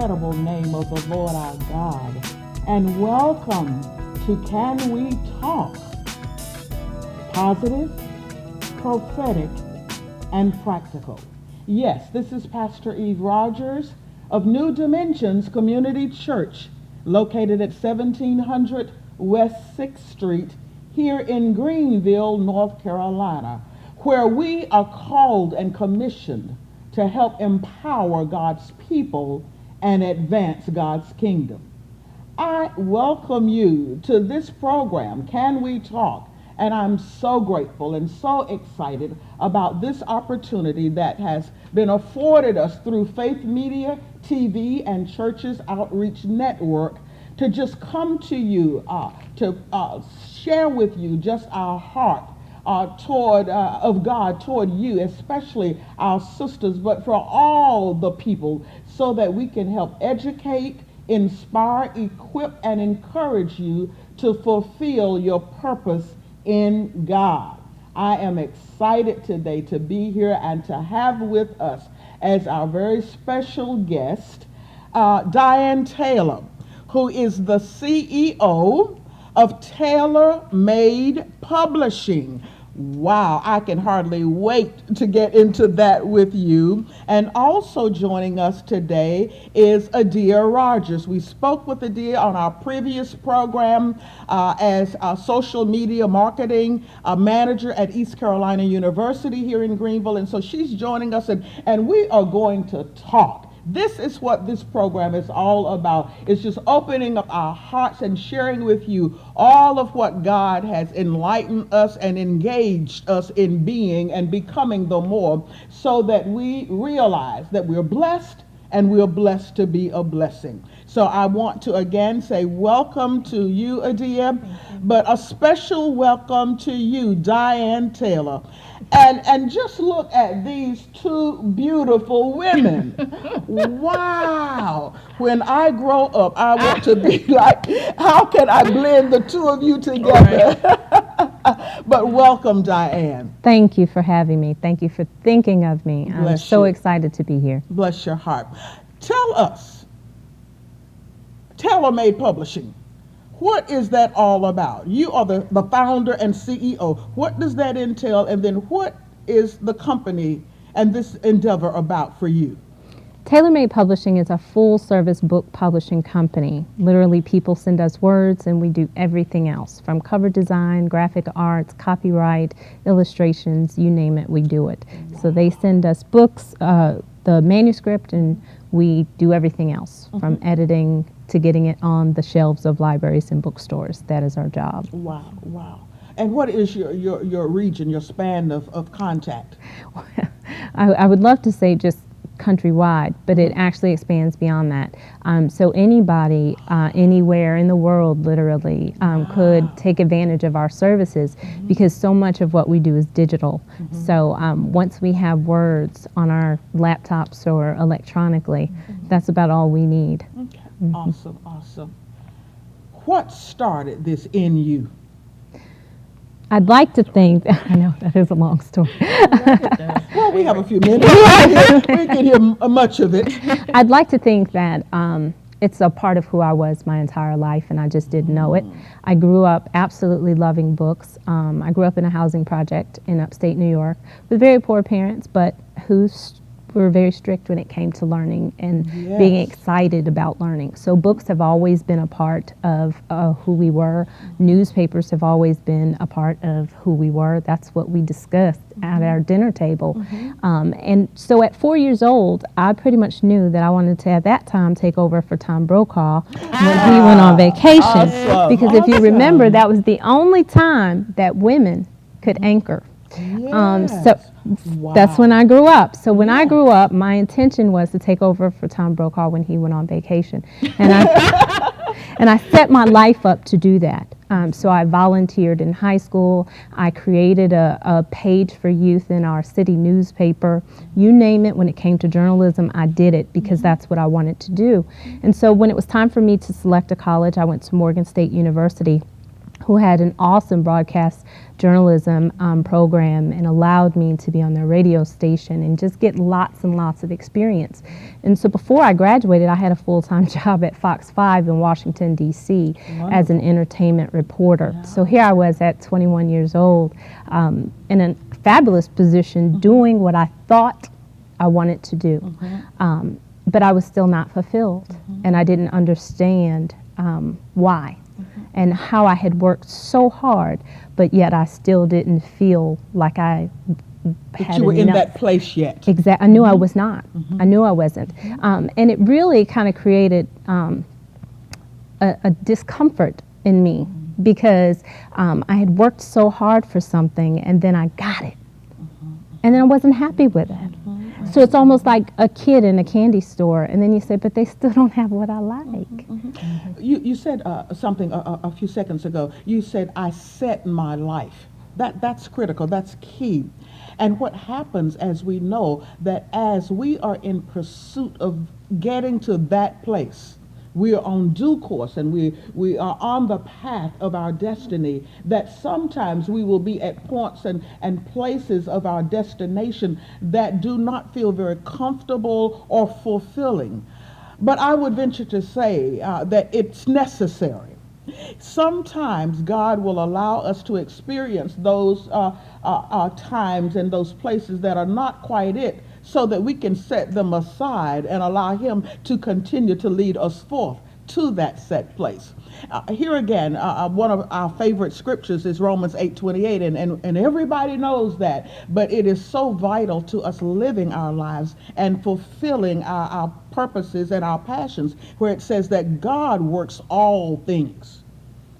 incredible name of the Lord our God, and welcome to Can We Talk? Positive, prophetic, and practical. Yes, this is Pastor Eve Rogers of New Dimensions Community Church, located at 1700 West 6th Street here in Greenville, North Carolina, where we are called and commissioned to help empower God's people and advance God's kingdom. I welcome you to this program, Can We Talk? And I'm so grateful and so excited about this opportunity that has been afforded us through Faith Media, TV, and Churches Outreach Network to just come to you, to share with you just our heart of God toward you, especially our sisters, but for all the people, so that we can help educate, inspire, equip, and encourage you to fulfill your purpose in God. I am excited today to be here and to have with us as our very special guest, Diane Taylor, who is the CEO of Tailor Made Publishing. Wow, I can hardly wait to get into that with you. And also joining us today is Adia Rogers. We spoke with Adia on our previous program as a social media marketing manager at East Carolina University here in Greenville. And so she's joining us, and we are going to talk. This is what this program is all about. It's just opening up our hearts and sharing with you all of what God has enlightened us and engaged us in being and becoming the more, so that we realize that we're blessed and we're blessed to be a blessing. So I want to again say welcome to you, Adia, but a special welcome to you, Diane Taylor. And just look at these two beautiful women. Wow. When I grow up, I want to be like, how can I blend the two of you together? But welcome, Diane. Thank you for having me. Thank you for thinking of me. I'm so excited to be here. Bless your heart. Tell us, Tailor Made Publishing, what is that all about? You are the founder and CEO. What does that entail? And then what is the company and this endeavor about for you? Tailor Made Publishing is a full-service book publishing company. Literally, people send us words and we do everything else, from cover design, graphic arts, copyright, illustrations, you name it, we do it. Wow. So they send us books, the manuscript, and we do everything else, from editing to getting it on the shelves of libraries and bookstores. That is our job. Wow, wow. And what is your region, your span of contact? I would love to say just countrywide, but it actually expands beyond that. So anybody, anywhere in the world, literally, could take advantage of our services, because so much of what we do is digital. So once we have words on our laptops or electronically, that's about all we need. Okay. Awesome, awesome. What started this in you? I'd like to think, I know that is a long story. Well, we have a few minutes. We can hear much of it. I'd like to think that it's a part of who I was my entire life, and I just didn't know it. I grew up absolutely loving books. I grew up in a housing project in upstate New York with very poor parents, but who were very strict when it came to learning and being excited about learning. So books have always been a part of who we were. Newspapers have always been a part of who we were. That's what we discussed at our dinner table. And so at 4 years old, I pretty much knew that I wanted to, at that time, take over for Tom Brokaw when he went on vacation. Because if you remember, that was the only time that women could anchor. That's when I grew up. So when I grew up, my intention was to take over for Tom Brokaw when he went on vacation. And I set my life up to do that. So I volunteered in high school. I created a page for youth in our city newspaper. You name it, when it came to journalism, I did it because that's what I wanted to do. And so when it was time for me to select a college, I went to Morgan State University. who had an awesome broadcast journalism program and allowed me to be on their radio station and just get lots and lots of experience. And so before I graduated, I had a full-time job at Fox 5 in Washington, D.C. as an entertainment reporter. Yeah. So here I was at 21 years old in a fabulous position doing what I thought I wanted to do. But I was still not fulfilled, and I didn't understand why. And how I had worked so hard, but yet I still didn't feel like I had that you were enough. In that place yet. Exactly. I knew I was not. I knew I wasn't. And it really kind of created a discomfort in me because I had worked so hard for something and then I got it. And then I wasn't happy with it. So it's almost like a kid in a candy store, and then you say, but they still don't have what I like. You said something a few seconds ago. You said, I set my life. That's critical. That's key. And what happens, as we know, that as we are in pursuit of getting to that place, we are on due course and we are on the path of our destiny, that sometimes we will be at points and places of our destination that do not feel very comfortable or fulfilling. But I would venture to say that it's necessary. Sometimes God will allow us to experience those times and those places that are not quite it, so that we can set them aside and allow Him to continue to lead us forth to that set place. Here again, one of our favorite scriptures is Romans 8:28, and everybody knows that, but it is so vital to us living our lives and fulfilling our purposes and our passions, where it says that God works all things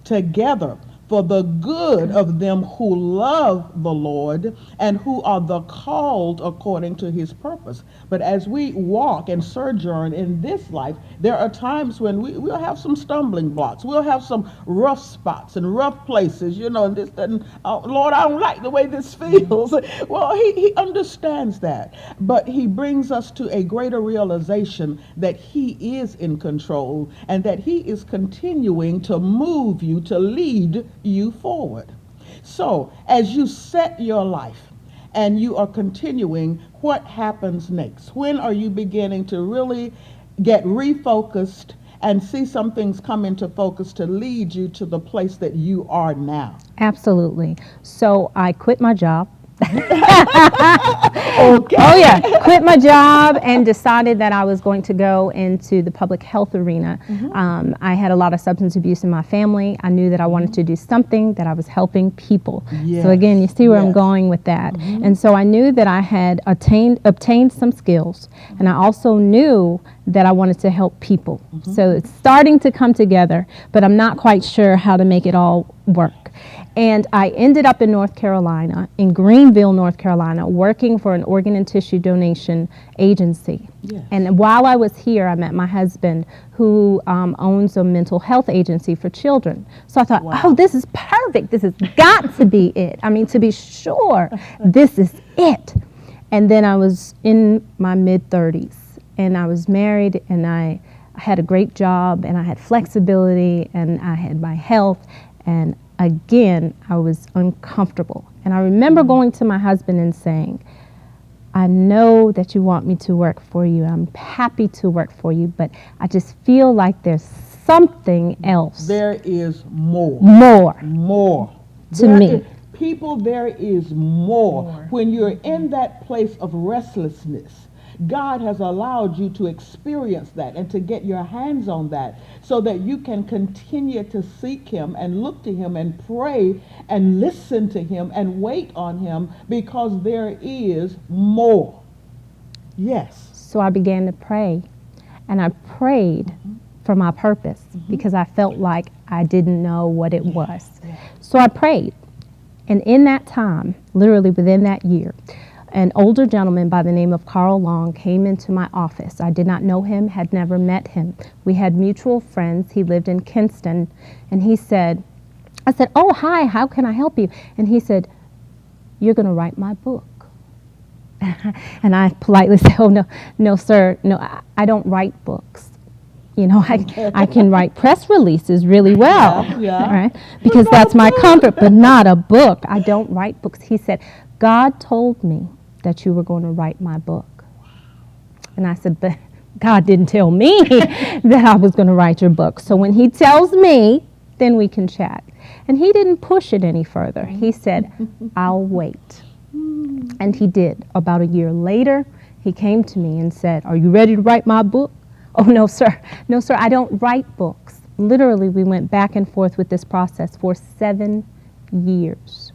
together for the good of them who love the Lord and who are the called according to His purpose. But as we walk and sojourn in this life, there are times when we'll have some stumbling blocks. We'll have some rough spots and rough places, and this doesn't, Lord, I don't like the way this feels. Well, he understands that, but He brings us to a greater realization that He is in control and that He is continuing to move you, to lead you forward. So as you set your life and you are continuing, what happens next? When are you beginning to really get refocused and see some things come into focus to lead you to the place that you are now? Absolutely. So I quit my job. Okay. Oh yeah, quit my job and decided that I was going to go into the public health arena. I had a lot of substance abuse in my family. I knew that I wanted to do something that I was helping people. Yes. So again, you see where I'm going with that. And so I knew that I had obtained some skills, and I also knew that I wanted to help people. So it's starting to come together, but I'm not quite sure how to make it all work. And I ended up in North Carolina, in Greenville, North Carolina, working for an organ and tissue donation agency. Yes. And while I was here, I met my husband, who owns a mental health agency for children. So I thought, oh, this is perfect. This has got to be it. I mean, to be sure, this is it. And then I was in my mid-30s, and I was married, and I had a great job, and I had flexibility, and I had my health, and again, I was uncomfortable. And I remember going to my husband and saying, I know that you want me to work for you. I'm happy to work for you, but I just feel like there's something else. There is more. More. To me. People, there is more. When you're in that place of restlessness, God has allowed you to experience that and to get your hands on that so that you can continue to seek Him and look to Him and pray and listen to Him and wait on Him, because there is more. Yes. So I began to pray, and I prayed for my purpose because I felt like I didn't know what it was. So I prayed, and in that time, literally within that year, an older gentleman by the name of Carl Long came into my office. I did not know him, had never met him. We had mutual friends. He lived in Kinston, and I said, oh, hi, how can I help you? And he said, you're going to write my book. And I politely said, oh, no, sir, no, I don't write books. You know, I can write press releases really well, Yeah. right? Because that's my comfort, but not a book. I don't write books. He said, God told me that you were going to write my book. And I said, but God didn't tell me that I was going to write your book. So when he tells me, then we can chat. And he didn't push it any further. He said, I'll wait. And he did. About a year later, he came to me and said, are you ready to write my book? Oh, no, sir. No, sir, I don't write books. Literally, we went back and forth with this process for 7 years.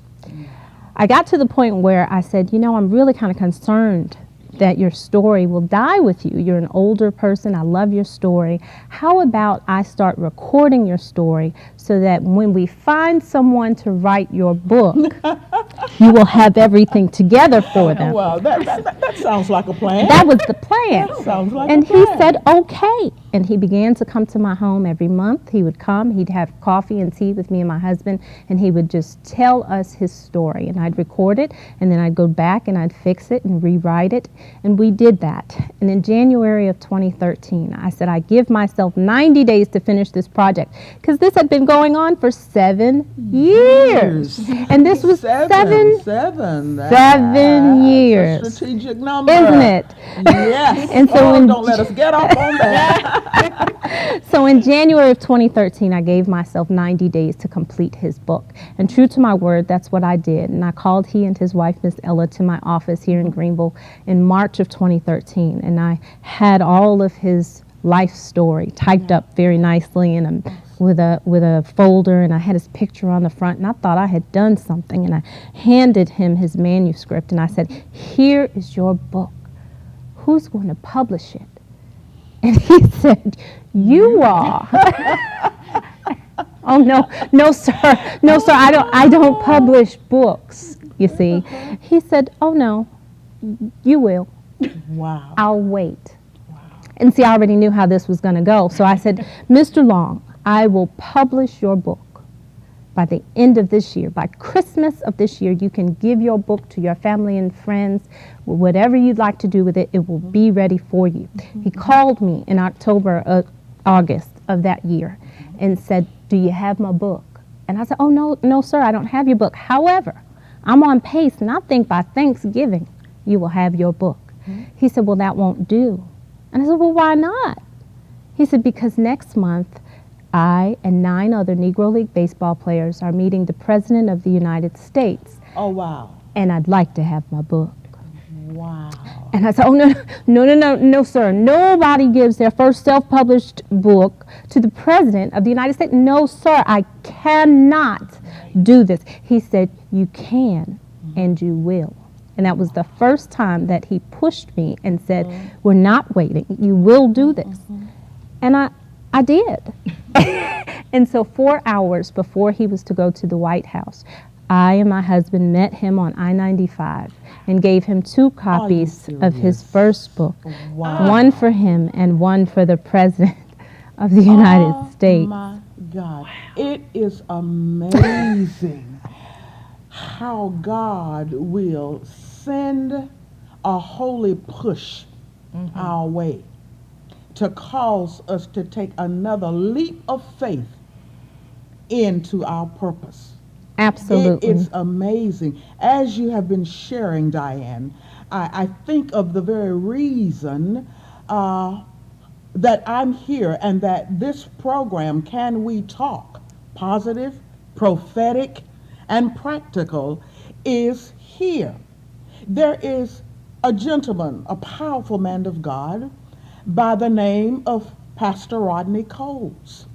I got to the point where I said, you know, I'm really kind of concerned that your story will die with you. You're an older person. I love your story. How about I start recording your story so that when we find someone to write your book, you will have everything together for them. Well, that sounds like a plan. That was the plan. Sounds like And a plan. he said, okay. And he began to come to my home every month. He would come, he'd have coffee and tea with me and my husband, and he would just tell us his story. And I'd record it, and then I'd go back and I'd fix it and rewrite it. And we did that. And in January of 2013, I said, I give myself 90 days to finish this project, because this had been going on for 7 years. And this was seven years. A strategic number. Isn't it? Yes. And so don't let us get up on that. So in January of 2013, I gave myself 90 days to complete his book. And true to my word, that's what I did. And I called he and his wife, Miss Ella, to my office here in Greenville in March of 2013. And I had all of his life story typed up very nicely in with a folder, and I had his picture on the front, and I thought I had done something. And I handed him his manuscript, and I said, here is your book. Who's going to publish it? And he said, you are. Oh, no, sir, I don't publish books, you see. He said, oh, no, you will. Wow. I'll wait. Wow. And see, I already knew how this was going to go. So I said, Mr. Long, I will publish your book by the end of this year. By Christmas of this year, you can give your book to your family and friends. Whatever you'd like to do with it, it will be ready for you. He called me in August of that year and said, do you have my book? And I said, oh, no, sir, I don't have your book. However, I'm on pace, and I think by Thanksgiving, you will have your book. He said, well, that won't do. And I said, well, why not? He said, because next month, I and 9 other Negro League baseball players are meeting the President of the United States. Oh, wow. And I'd like to have my book. Wow. And I said, oh, no, sir. Nobody gives their first self-published book to the President of the United States. No, sir, I cannot do this. He said, you can and you will. And that was the first time that he pushed me and said, we're not waiting. You will do this. And I did. And so 4 hours before he was to go to the White House, I and my husband met him on I-95 and gave him 2 copies of his first book. Wow. One for him and one for the President of the United States. Oh my God. It is amazing how God will send a holy push our way to cause us to take another leap of faith into our purpose. Absolutely. It's amazing. As you have been sharing, Diane, I think of the very reason that I'm here and that this program, Can We Talk, Positive, Prophetic, and Practical, is here. There is a gentleman, a powerful man of God, by the name of Pastor Rodney Coles.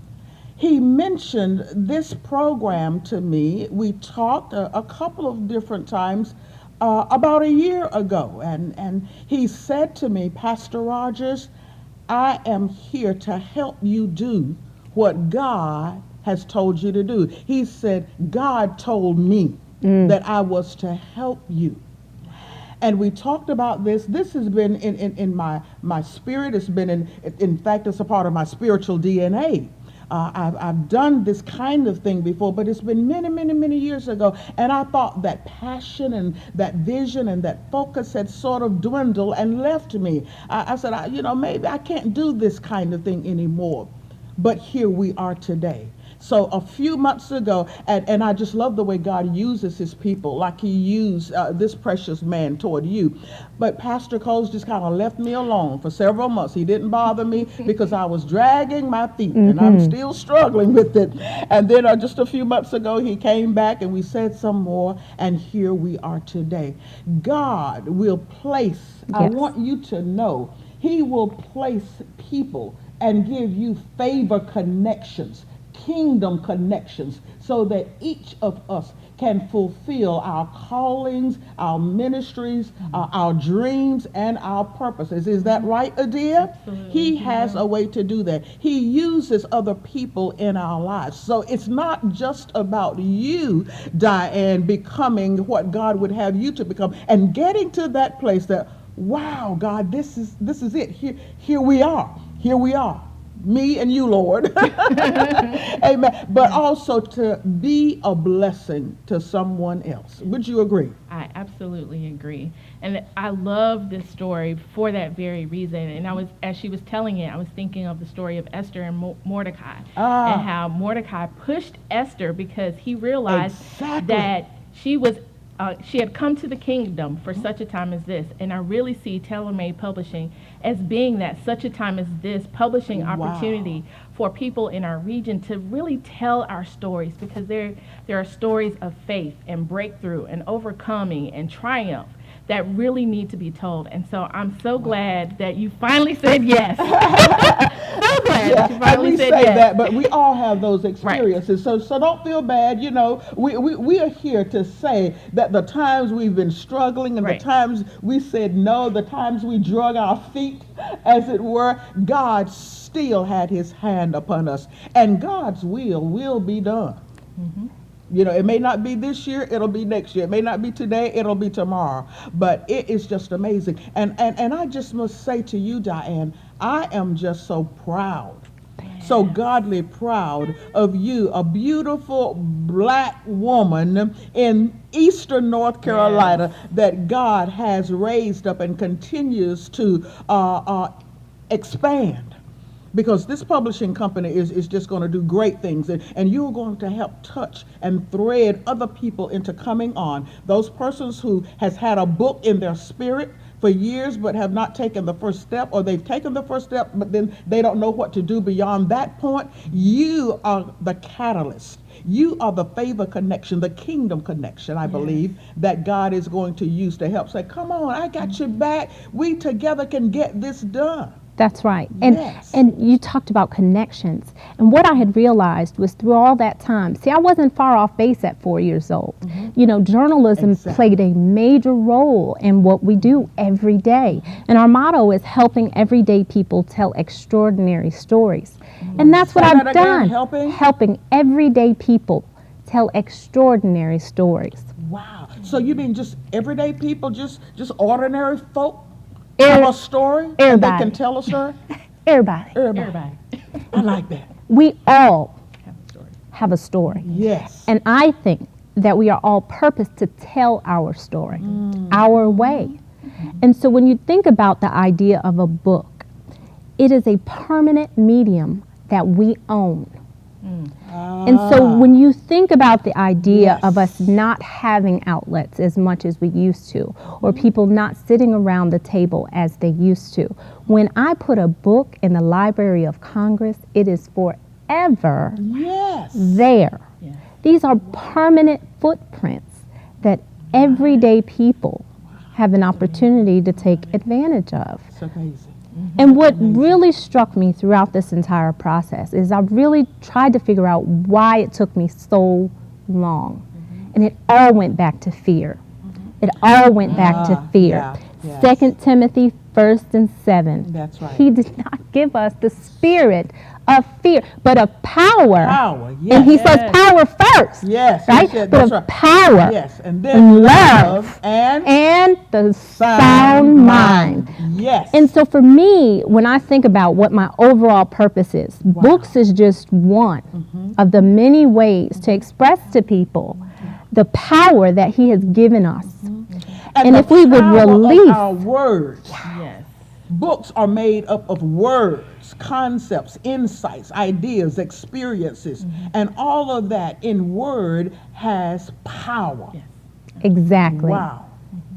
He mentioned this program to me. We talked a couple of different times about a year ago, and he said to me, Pastor Rogers, I am here to help you do what God has told you to do. He said, God told me that I was to help you. And we talked about this. This has been in my spirit. It's been in fact, it's a part of my spiritual DNA. I've done this kind of thing before, but it's been many, many, many years ago. And I thought that passion and that vision and that focus had sort of dwindled and left me. I said, maybe I can't do this kind of thing anymore. But here we are today. So a few months ago, and I just love the way God uses his people, like he used this precious man toward you. But Pastor Coles just kind of left me alone for several months. He didn't bother me because I was dragging my feet, and I'm still struggling with it. And then just a few months ago, he came back and we said some more, and here we are today. God will place, I want you to know, he will place people and give you favor connections, kingdom connections, so that each of us can fulfill our callings, our ministries, our dreams, and our purposes. Is that right, Adia? Absolutely. He has a way to do that. He uses other people in our lives. So it's not just about you, Diane, becoming what God would have you to become and getting to that place that, wow, God, this is it. Here we are. Here we are. Me and you, Lord. Amen. But also to be a blessing to someone else. Would you agree? I absolutely agree. And I love this story for that very reason. And as she was telling it, I was thinking of the story of Esther and Mordecai. And how Mordecai pushed Esther because he realized that she had come to the kingdom for such a time as this. And I really see TaylorMade Publishing as being that such a time as this publishing opportunity for people in our region to really tell our stories, because there are stories of faith and breakthrough and overcoming and triumph that really need to be told. And so I'm so glad that you finally said yes. So glad that you finally said yes. That, but we all have those experiences. Right. So don't feel bad. We are here to say that the times we've been struggling and the times we said no, the times we drug our feet, as it were, God still had his hand upon us. And God's will be done. Mm-hmm. It may not be this year, it'll be next year. It may not be today, it'll be tomorrow. But it is just amazing. And I just must say to you, Diane, I am just so proud, so godly proud of you, a beautiful black woman in Eastern North Carolina that God has raised up and continues to expand. Because this publishing company is just going to do great things, and you're going to help touch and thread other people into coming on. Those persons who has had a book in their spirit for years but have not taken the first step, or they've taken the first step but then they don't know what to do beyond that point. You are the catalyst. You are the favor connection, the kingdom connection, I believe, that God is going to use to help say, come on, I got your back. We together can get this done. That's right. And you talked about connections. And what I had realized was through all that time, see, I wasn't far off base at 4 years old. Mm-hmm. Journalism played a major role in what we do every day. And our motto is helping everyday people tell extraordinary stories. Mm-hmm. And that's what I've done. Helping everyday people tell extraordinary stories. Wow. So you mean just everyday people, just ordinary folk? Have a story? Everybody. And they can tell a story? Everybody. I like that. We all have a story. Yes. And I think that we are all purposed to tell our story, our way. And so when you think about the idea of a book, it is a permanent medium that we own. And so when you think about the idea of us not having outlets as much as we used to, or people not sitting around the table as they used to, when I put a book in the Library of Congress, it is forever there. Yes. These are permanent footprints that everyday people have an opportunity to take advantage of. It's amazing. And what really struck me throughout this entire process is I really tried to figure out why it took me so long. And it all went back to fear. It all went back to fear. 2 Timothy 1 and 7. That's right. He did not give us the spirit of fear, but of power. Power, yes. And he says power first. Yes, right? yes, But that's of right. power. Yes, and then love and the sound mind. Yes. And so for me, when I think about what my overall purpose is, books is just one of the many ways to express to people the power that he has given us. And if we would release our words. Yes. Books are made up of words, concepts, insights, ideas, experiences, and all of that in word has power. Yes. Exactly. Wow.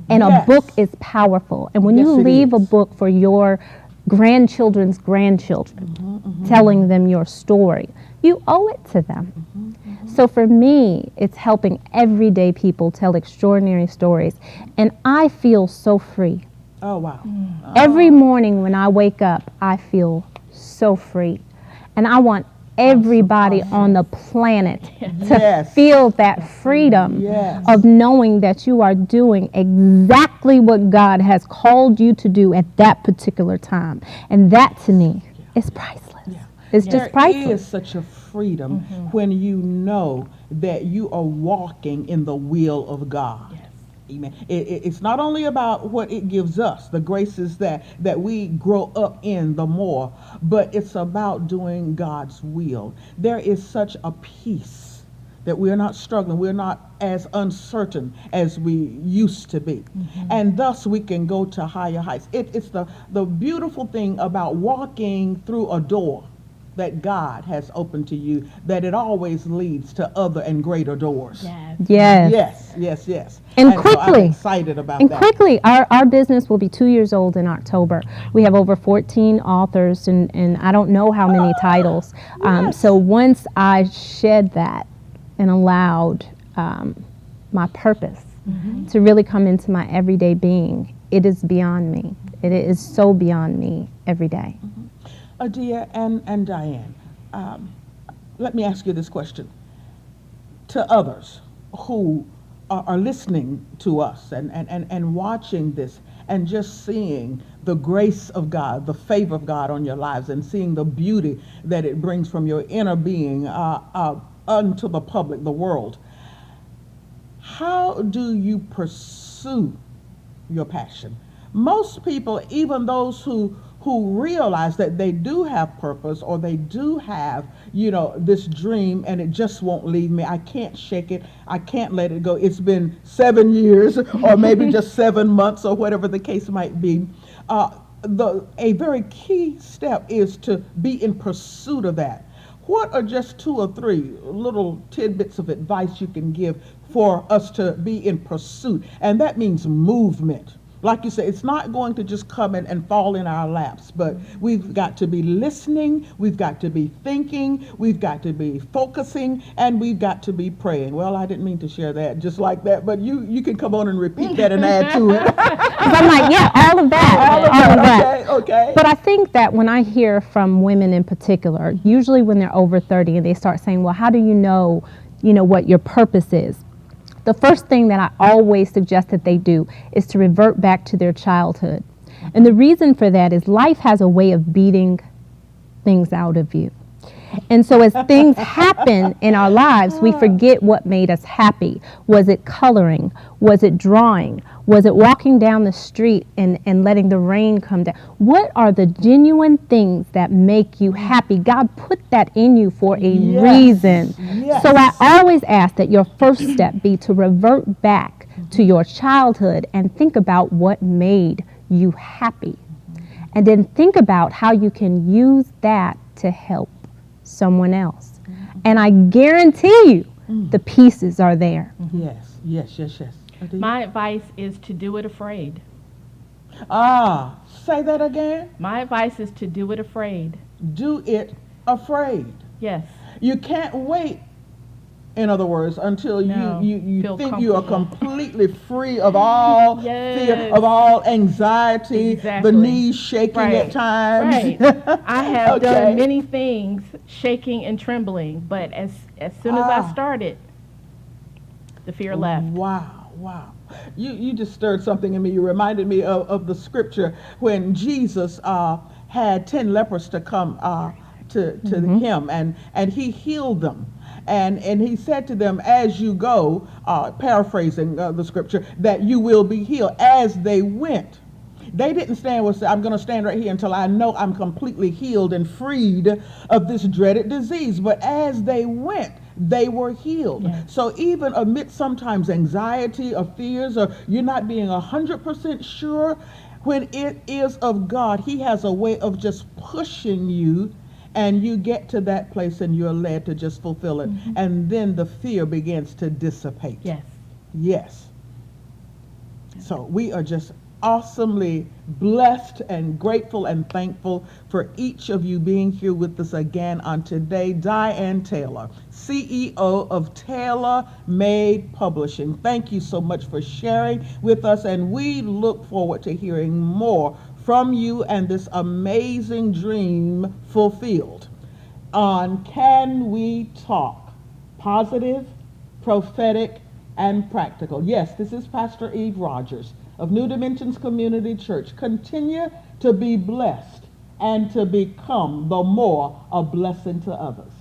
And Yes. a book is powerful. And when Yes, you it leave a is. book for your grandchildren's grandchildren, telling them your story, you owe it to them. So for me, it's helping everyday people tell extraordinary stories. And I feel so free. Oh, wow. Every morning when I wake up, I feel so free. And I want everybody on the planet to feel that freedom of knowing that you are doing exactly what God has called you to do at that particular time. And that to me is priceless. It's just priceless. There is such a freedom when you know that you are walking in the will of God. Amen. It's not only about what it gives us, the graces that we grow up in the more, but it's about doing God's will. There is such a peace that we're not struggling. We're not as uncertain as we used to be. And thus we can go to higher heights. It's the beautiful thing about walking through a door that God has opened to you, that it always leads to other and greater doors. Yes. And so quickly, I'm excited about and that. quickly, our business will be 2 years old in October. We have over 14 authors and I don't know how many titles. So once I shed that and allowed my purpose to really come into my everyday being, it is beyond me. It is so beyond me every day. Adia and Diane, let me ask you this question. To others who are listening to us and watching this and just seeing the grace of God, the favor of God on your lives, and seeing the beauty that it brings from your inner being unto the public, the world, how do you pursue your passion? Most people, even those who realize that they do have purpose, or they do have, this dream, and it just won't leave me. I can't shake it. I can't let it go. It's been 7 years or maybe just 7 months or whatever the case might be. A very key step is to be in pursuit of that. What are just 2 or 3 little tidbits of advice you can give for us to be in pursuit? And that means movement. Like you say, it's not going to just come in and fall in our laps, but we've got to be listening, we've got to be thinking, we've got to be focusing, and we've got to be praying. Well, I didn't mean to share that just like that, but you can come on and repeat that and add to it. Because I'm like, all of that. Okay. But I think that when I hear from women in particular, usually when they're over 30 and they start saying, well, how do you know what your purpose is? The first thing that I always suggest that they do is to revert back to their childhood. And the reason for that is life has a way of beating things out of you. And so as things happen in our lives, we forget what made us happy. Was it coloring? Was it drawing? Was it walking down the street and letting the rain come down? What are the genuine things that make you happy? God put that in you for a reason. So I always ask that your first step be to revert back to your childhood and think about what made you happy. And then think about how you can use that to help someone else. And I guarantee you the pieces are there. Yes. My advice is to do it afraid. Say that again. My advice is to do it afraid. Do it afraid. Yes. You can't wait, in other words, until you think you are completely free of all fear, of all anxiety, the knees shaking at times. I have done many things shaking and trembling, but as soon as I started, the fear left. Wow. You just stirred something in me. You reminded me of the scripture when Jesus had 10 lepers to come to him, and he healed them. And he said to them, as you go, paraphrasing the scripture, that you will be healed. As they went, they didn't stand and say, I'm going to stand right here until I know I'm completely healed and freed of this dreaded disease. But as they went, they were healed. Yes. So even amidst sometimes anxiety or fears, or you're not being 100% sure, when it is of God, he has a way of just pushing you, and you get to that place and you're led to just fulfill it. And then the fear begins to dissipate. Yes. Yes. So we are just awesomely blessed and grateful and thankful for each of you being here with us again on today. Diane Taylor, CEO of Taylor Made Publishing, thank you so much for sharing with us, and we look forward to hearing more from you and this amazing dream fulfilled on Can We Talk? Positive, prophetic, and practical. Yes, this is Pastor Eve Rogers of New Dimensions Community Church. Continue to be blessed and to become the more a blessing to others.